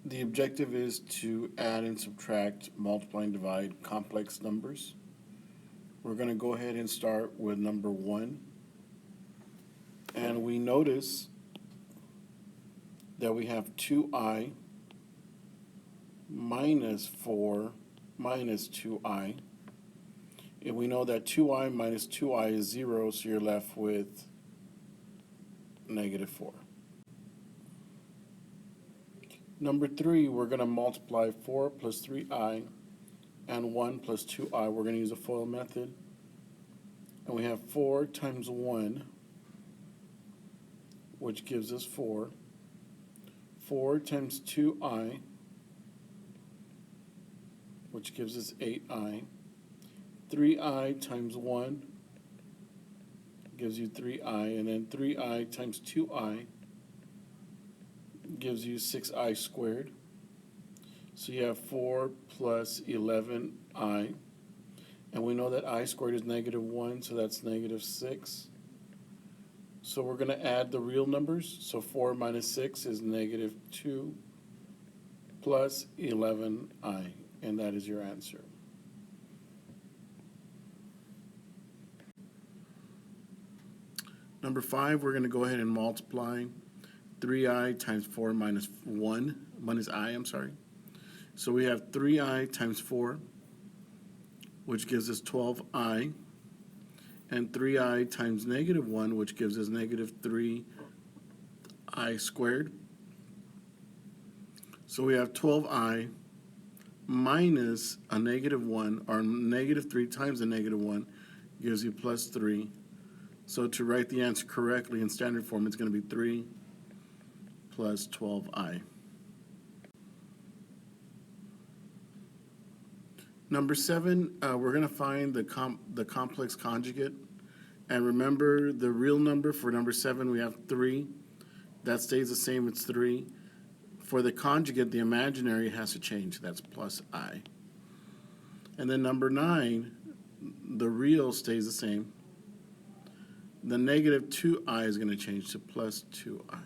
The objective is to add and subtract, multiply and divide complex numbers. We're going to go ahead and start with number 1. And we notice that we have 2i minus 4 minus 2i. And we know that 2i minus 2i is 0, so you're left with negative 4. Number 3, we're going to multiply 4 plus 3i and 1 plus 2i. We're going to use a FOIL method. And we have 4 times 1, which gives us 4. 4 times 2i, which gives us 8i. 3i times 1 gives you 3i. And then 3i times 2i gives you 6i squared. So you have 4 plus 11i. And we know that I squared is negative 1, so that's negative 6. So we're going to add the real numbers. So 4 minus 6 is negative 2 plus 11i. And that is your answer. Number 5, we're going to go ahead and multiply 3i times 4 minus 1 minus I, So we have 3i times 4, which gives us 12i, and 3i times negative 1, which gives us negative 3i squared. So we have 12i minus a negative 1, or negative 3 times a negative 1 gives you plus 3. So to write the answer correctly in standard form, it's going to be 3 plus 12i. Number 7, we're going to find the complex conjugate. And remember, the real number for number 7, we have 3. That stays the same, it's 3. For the conjugate, the imaginary has to change. That's plus I. And then number 9, the real stays the same. The negative 2i is going to change to plus 2i.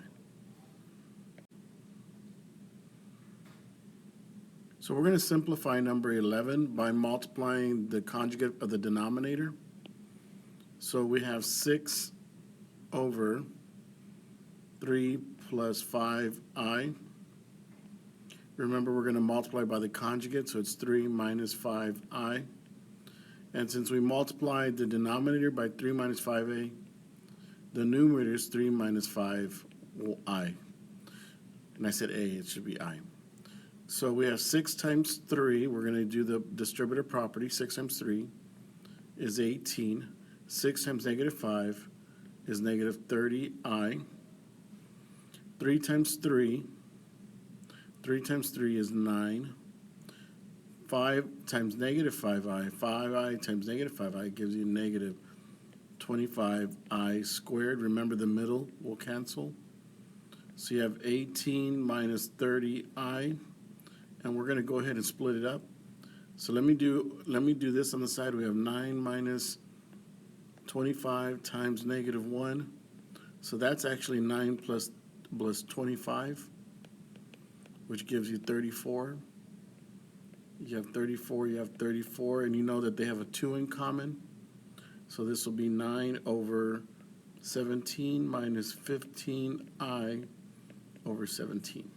So we're going to simplify number 11 by multiplying the conjugate of the denominator. So we have 6 over 3 plus 5i. Remember, we're going to multiply by the conjugate, so it's 3 minus 5i. And since we multiplied the denominator by 3 minus 5a, the numerator is 3 minus 5i. And I said a, it should be I. So we have 6 times 3. We're going to do the distributive property. 6 times 3 is 18. 6 times negative 5 is negative 30i. 3 times 3. 3 times 3 is 9. 5 times negative 5i. 5i times negative 5i gives you negative 25i squared. Remember, the middle will cancel. So you have 18 minus 30i. And we're going to go ahead and split it up. So let me do this on the side. We have 9 minus 25 times negative 1. So that's actually 9 plus 25, which gives you 34. You have 34, you have 34, and you know that they have a 2 in common. So this will be 9 over 17 minus 15i over 17.